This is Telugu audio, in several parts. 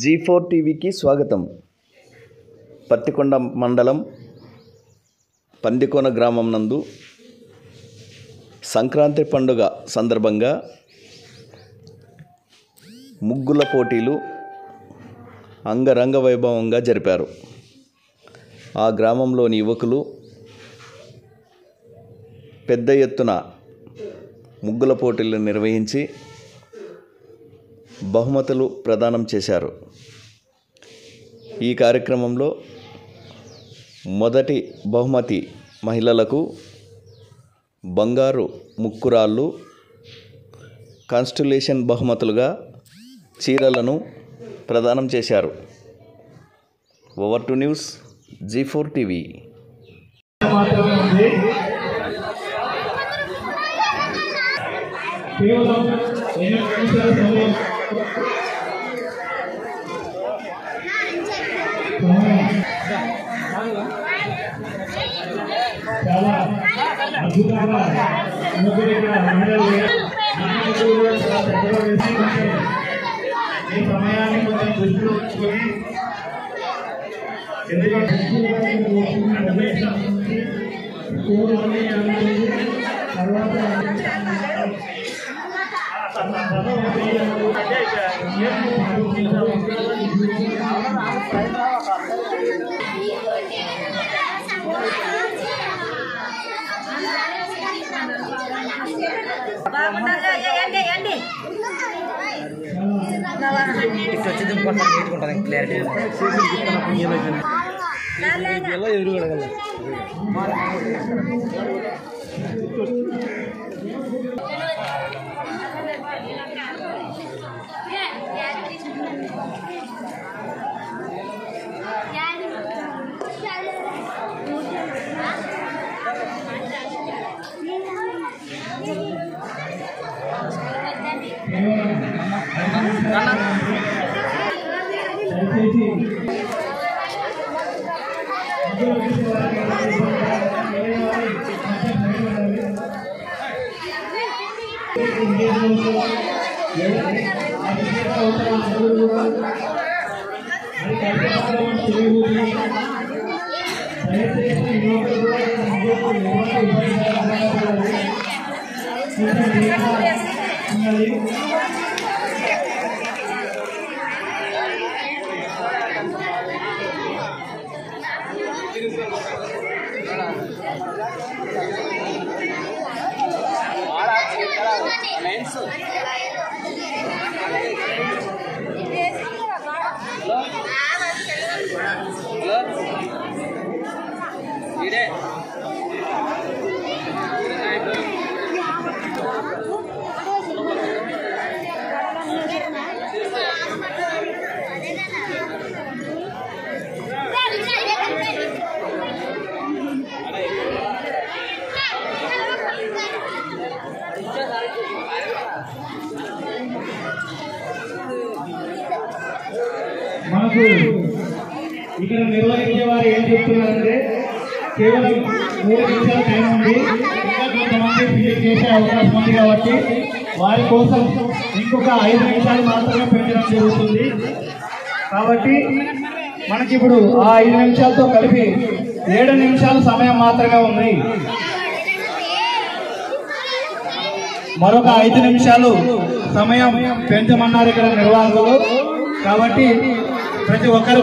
G4 టీవీకి స్వాగతం. పత్తికొండ మండలం పందికోన గ్రామం నందు సంక్రాంతి పండుగ సందర్భంగా ముగ్గుల పోటీలు అంగరంగ వైభవంగా జరిపారు. ఆ గ్రామంలోని యువకులు పెద్ద ఎత్తున ముగ్గుల పోటీలు నిర్వహించి బహుమతులు ప్రదానం చేశారు. ఈ కార్యక్రమంలో మొదటి బహుమతి మహిళలకు బంగారు ముక్కురాళ్ళు, కాన్స్టలేషన్ బహుమతులుగా చీరలను ప్రదానం చేశారు. Over to news G4 TV. చాలా అద్భుతంగా ఈ సమయాన్ని కొంచెం దృష్టిలో ఉంచుకొని ఎందుకంటే మనకు ఇక్కడ నిర్వహించే వారు ఏం చెప్తున్నారంటే కేవలం 3 నిమిషాల టైం ఉంది. ఇంకా కొంతమంది ఫినిష్ చేసే అవకాశం ఉంది కాబట్టి వారి కోసం ఇంకొక 5 నిమిషాలు మాత్రమే పెంచడం జరుగుతుంది. కాబట్టి మనకి ఇప్పుడు ఆ 5 నిమిషాలతో కలిపి 7 నిమిషాల సమయం మాత్రమే ఉంది. మరొక 5 నిమిషాలు సమయం పెంచమన్నారు ఇక్కడ నిర్వాహకులు. కాబట్టి ప్రతి ఒక్కరు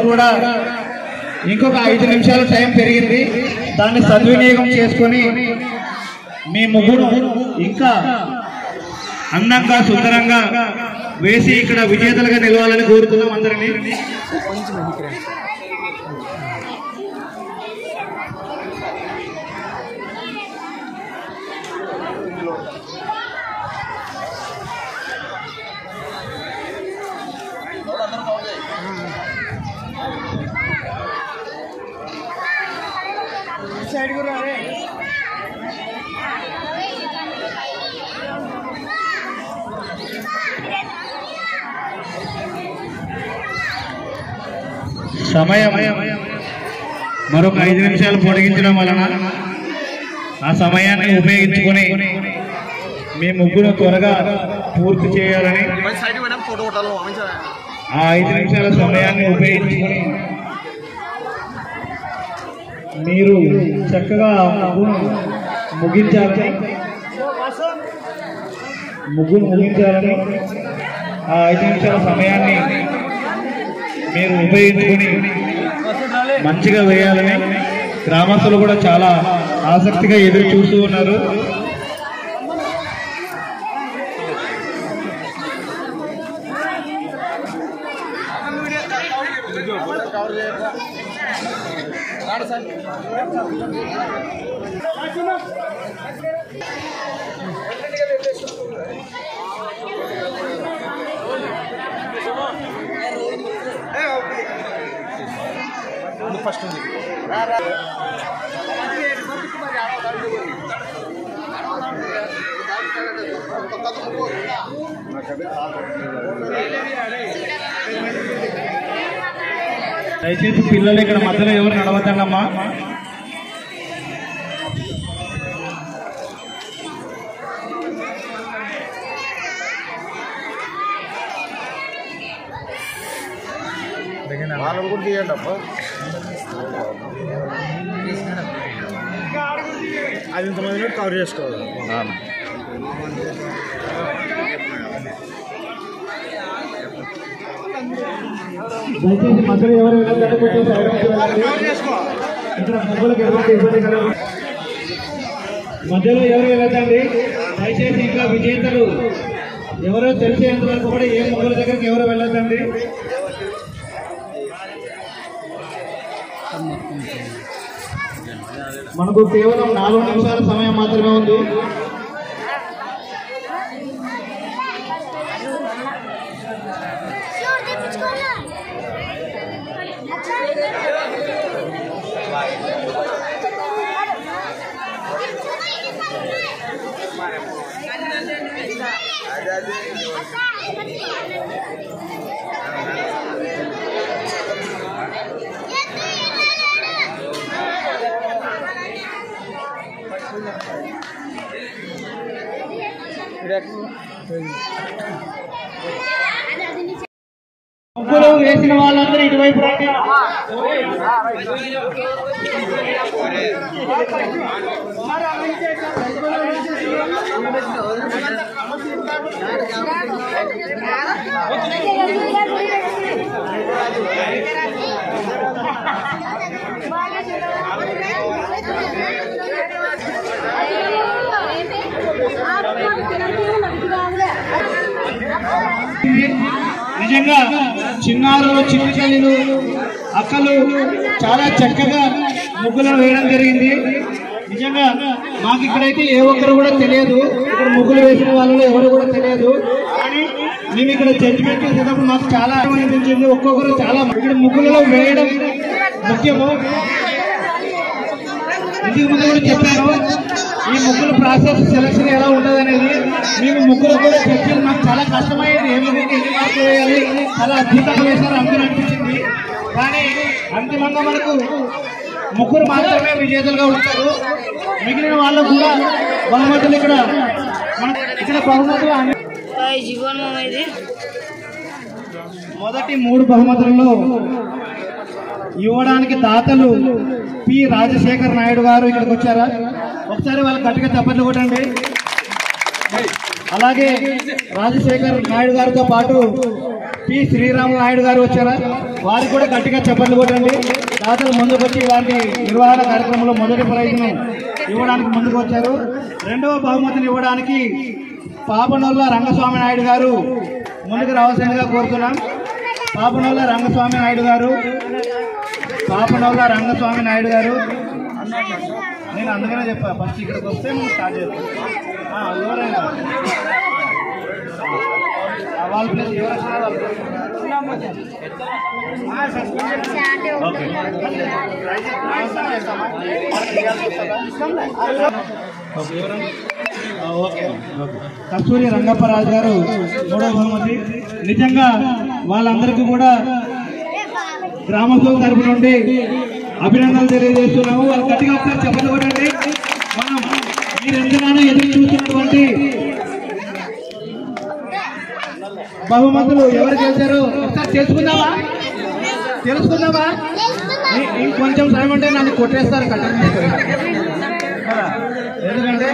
కూడా ఇంకొక 5 నిమిషాలు టైం పెరిగింది. దాన్ని సద్వినియోగం చేసుకొని మీ ముగ్గురు ఇంకా అందంగా సుందరంగా వేసి ఇక్కడ విజేతలుగా నిలవాలని కోరుతున్నాం అందరినీ. సమయం మరొక 5 నిమిషాలు పొడిగించడం వలన ఆ సమయాన్ని ఉపయోగించుకొని మీ ముగ్గురు త్వరగా పూర్తి చేయాలని ఆ 5 నిమిషాల సమయాన్ని ఉపయోగించుకొని మీరు చక్కగా ముగ్గును ముగించాలని ఆ 5 నిమిషాల సమయాన్ని మీరు ఉపయోగించుకొని మంచిగా వేయాలని గ్రామస్తులు కూడా చాలా ఆసక్తిగా ఎదురు చూస్తూ ఉన్నారు. ఫస్ట్ దయచేసి పిల్లలు ఇక్కడ మధ్యలో ఎవరు నడవద్దమ్మా. వాళ్ళని కూడా తీయండి అబ్బా. అది ఇంతమంది కవర్ చేసుకోవాలి. దయచేసి మధ్యలో ఎవరు మధ్యలో ఎవరు వెళ్ళదండి. దయచేసి ఇంకా విజేతలు ఎవరో తెలిసేంత వరకు కూడా ఏ మొగ్గుల దగ్గరికి ఎవరు వెళ్ళదండి. మనకు కేవలం 4 నిమిషాల సమయం మాత్రమే ఉంది. ముగ్గులు వేసిన వాళ్ళందరూ ఇటువైపు రండి. నిజంగా చిన్నారులు, చిన్నచెల్లెలు, అక్కలు చాలా చక్కగా ముగ్గులను వేయడం జరిగింది. నిజంగా మాకు ఇక్కడైతే ఏ ఒక్కరు కూడా తెలియదు, ఇక్కడ ముగ్గులు వేసిన వాళ్ళు ఎవరు కూడా తెలియదు. కానీ మేము ఇక్కడ జడ్జిమెంట్ చేసేటప్పుడు మాకు చాలా అనిపించింది. ఒక్కొక్కరు చాలా ఇక్కడ ముగ్గులలో వేయడం ముఖ్యము. ఇంటికి ముందు కూడా చెప్పాను, ఈ ముగ్గుల ప్రాసెస్ సెలక్షన్ ఎలా ఉంటుంది అనేది. మేము ముగ్గురు కూడా చర్చలు మాకు చాలా కష్టమైంది. ఏ ముగ్గురికి ఎన్ని మార్కులు వేయాలి, చాలా అద్భుతంగా వేశారు అందరూ అనిపించింది. కానీ అంతిమంగా మనకు ముగ్గురు మాత్రమే విజేతలుగా ఉంటారు. మిగిలిన వాళ్ళు కూడా బహుమతులు ఇక్కడ బహుమతులు మొదటి 3 బహుమతులలో ఇవ్వడానికి దాతలు పి రాజశేఖర్ నాయుడు గారు ఇక్కడికి వచ్చారా? ఒకసారి వాళ్ళు గట్టిగా చప్పట్లు కొట్టండి. అలాగే రాజశేఖర్ నాయుడు గారితో పాటు పి శ్రీరాములు నాయుడు గారు వచ్చారా? వారికి కూడా గట్టిగా చప్పట్లు కొట్టండి. దాతలు ముందుకు వచ్చి వారికి నిర్వహణ కార్యక్రమంలో మొదటి ప్రైజ్ను ఇవ్వడానికి ముందుకు వచ్చారు. 2వ బహుమతిని ఇవ్వడానికి పాపనోళ్ళ రంగస్వామి నాయుడు గారు ముందుకు రావాల్సిందిగా కోరుతున్నాం. పాపనోళ్ళ రంగస్వామి నాయుడు గారు నేను అందుకనే చెప్పా, ఫస్ట్ ఇక్కడికి వస్తే మనం స్టార్ట్ చేస్తాం. ఎవరైనా వాళ్ళ ప్లేస్ ఎవరు వచ్చినా ఓకే. కస్తూరి రంగప్పరాజు గారు 3వ బహుమతి. నిజంగా వాళ్ళందరికీ కూడా గ్రామస్తుల తరపు నుండి అభినందనలు తెలియజేస్తున్నాము. వాళ్ళు గట్టిగా ఒకసారి చెప్పండి. మనం మీరు ఎంతగానో ఎదురు చూస్తున్నటువంటి బహుమతులు ఎవరు గెలిచారు ఒకసారి తెలుసుకుందామా ఇంకొంచెం టైం అంటే నన్ను కొట్టేస్తారు కట్టడం ఎందుకంటే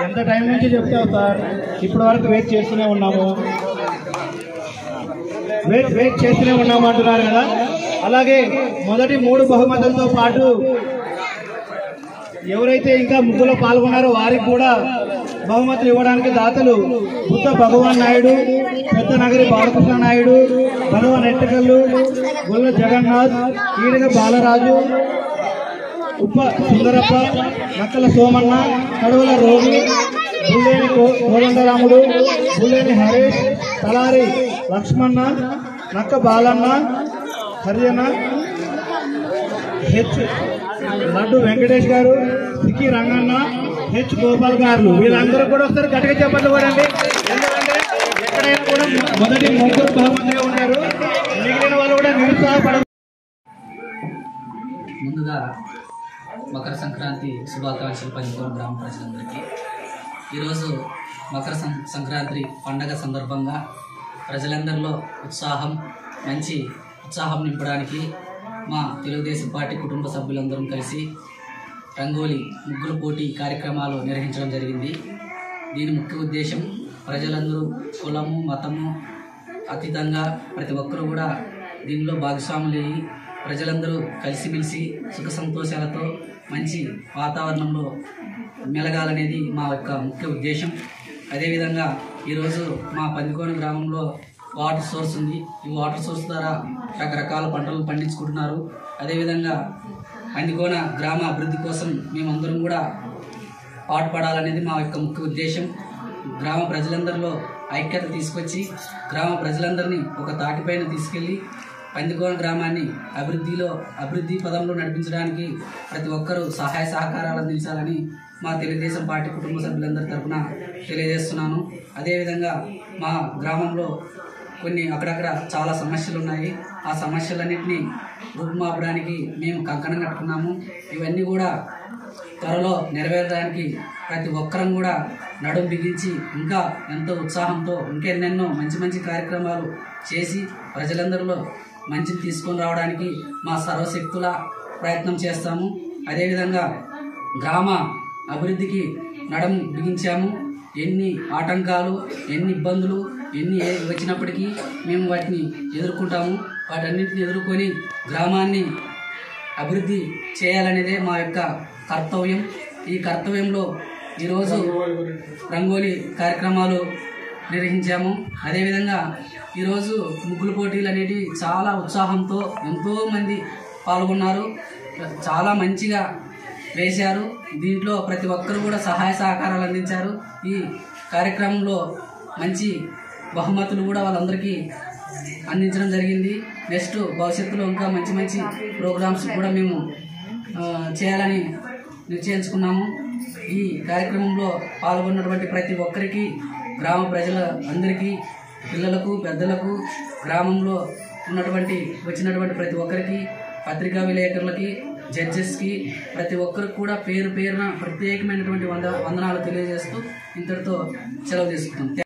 ఎంత టైం నుంచి చెప్తావు సార్ ఇప్పటి వరకు వెయిట్ చేస్తూనే ఉన్నాము అంటున్నారు కదా. అలాగే మొదటి 3 బహుమతులతో పాటు ఎవరైతే ఇంకా ముగ్గులో పాల్గొన్నారో వారికి కూడా బహుమతులు ఇవ్వడానికి దాతలు బుద్ధ భగవాన్ నాయుడు, పెద్ద నగరి బాలకృష్ణ నాయుడు, బలవ నెట్టకల్లు, గొల్ల జగన్నాథ్, ఈడగ బాలరాజు, ఉప్ప సుందరప్ప, నక్కల సోమన్న, కడువల రోగి, బుల్లేని కోదండరాముడు, బుల్లేని హరీష్, తలారి లక్ష్మణ, నక్క బాలన్న, హరియన్న, హెచ్ లడ్డు వెంకటేష్ గారు, సికి రంగన్న, హెచ్ గోపాల్ గారు వీళ్ళందరూ కూడా వస్తారు. గట్టిగా చెప్పట్లు కూడా అండి. ఎందుకంటే ఎక్కడైనా కూడా మొదటి 3 బహుమతిగా ఉన్నారు. మిగిలిన వాళ్ళు కూడా నిరుత్సాహపడ. ముందుగా మకర సంక్రాంతి శుభాకాంక్షలు పంచుకోని గ్రామ ప్రజలందరికీ. ఈరోజు మకర సంక్రాంతి పండగ సందర్భంగా ప్రజలందరిలో మంచి ఉత్సాహం నింపడానికి మా తెలుగుదేశం పార్టీ కుటుంబ సభ్యులందరం కలిసి రంగోలీ ముగ్గుల పోటీ కార్యక్రమాలు నిర్వహించడం జరిగింది. దీని ముఖ్య ఉద్దేశం ప్రజలందరూ కులము మతము అతీతంగా ప్రతి ఒక్కరూ కూడా దీనిలో భాగస్వాములయ్యి ప్రజలందరూ కలిసిమెలిసి సుఖ సంతోషాలతో మంచి వాతావరణంలో మెలగాలనేది మా యొక్క ముఖ్య ఉద్దేశం. అదేవిధంగా ఈరోజు మా పందికోన గ్రామంలో వాటర్ సోర్స్ ఉంది. ఈ వాటర్ సోర్స్ ద్వారా రకరకాల పంటలు పండించుకుంటున్నారు. అదేవిధంగా పందికోన గ్రామ అభివృద్ధి కోసం మేమందరం కూడా పాటుపడాలనేది మా యొక్క ముఖ్య ఉద్దేశం. గ్రామ ప్రజలందరిలో ఐక్యత తీసుకొచ్చి గ్రామ ప్రజలందరినీ ఒక తాటిపైన తీసుకెళ్ళి పందికోన గ్రామాన్ని అభివృద్ధి పదంలో నడిపించడానికి ప్రతి ఒక్కరూ సహాయ సహకారాలు అందించాలని మా తెలుగుదేశం పార్టీ కుటుంబ సభ్యులందరి తరఫున తెలియజేస్తున్నాను. అదేవిధంగా మా గ్రామంలో కొన్ని అక్కడక్కడ చాలా సమస్యలు ఉన్నాయి. ఆ సమస్యలన్నింటినీ రూపుమాపడానికి మేము కంకణం కట్టుకున్నాము. ఇవన్నీ కూడా త్వరలో నెరవేరడానికి ప్రతి ఒక్కరం కూడా నడుం బిగించి ఇంకా ఎంతో ఉత్సాహంతో ఇంకెన్నెన్నో మంచి కార్యక్రమాలు చేసి ప్రజలందరిలో మంచిని తీసుకొని రావడానికి మా సర్వశక్తుల ప్రయత్నం చేస్తాము. అదేవిధంగా గ్రామ అభివృద్ధికి నడుం బిగించాము. ఎన్ని ఆటంకాలు, ఎన్ని ఇబ్బందులు, ఎన్ని వచ్చినప్పటికీ మేము వాటిని ఎదుర్కొంటాము. వాటన్నింటిని ఎదుర్కొని గ్రామాన్ని అభివృద్ధి చేయాలనేదే మా యొక్క కర్తవ్యం. ఈ కర్తవ్యంలో ఈరోజు రంగోలీ కార్యక్రమాలు నిర్వహించాము. అదేవిధంగా ఈరోజు ముగ్గుల పోటీలు అనేవి చాలా ఉత్సాహంతో ఎంతోమంది పాల్గొన్నారు. చాలా మంచిగా వేశారు. దీంట్లో ప్రతి ఒక్కరు కూడా సహాయ సహకారాలు అందించారు. ఈ కార్యక్రమంలో మంచి బహుమతులు కూడా వాళ్ళందరికీ అందించడం జరిగింది. నెక్స్ట్ భవిష్యత్తులో ఇంకా మంచి ప్రోగ్రామ్స్ కూడా మేము చేయాలని నిశ్చయించుకున్నాము. ఈ కార్యక్రమంలో పాల్గొన్నటువంటి ప్రతి ఒక్కరికి, గ్రామ ప్రజల అందరికీ, పిల్లలకు పెద్దలకు, గ్రామంలో వచ్చినటువంటి ప్రతి ఒక్కరికి, పత్రికా విలేకరులకి, జడ్జెస్కి, ప్రతి ఒక్కరికి కూడా పేరున ప్రత్యేకమైనటువంటి వందనాలు తెలియజేస్తూ ఇంతటితో సెలవు తీసుకుంటాం.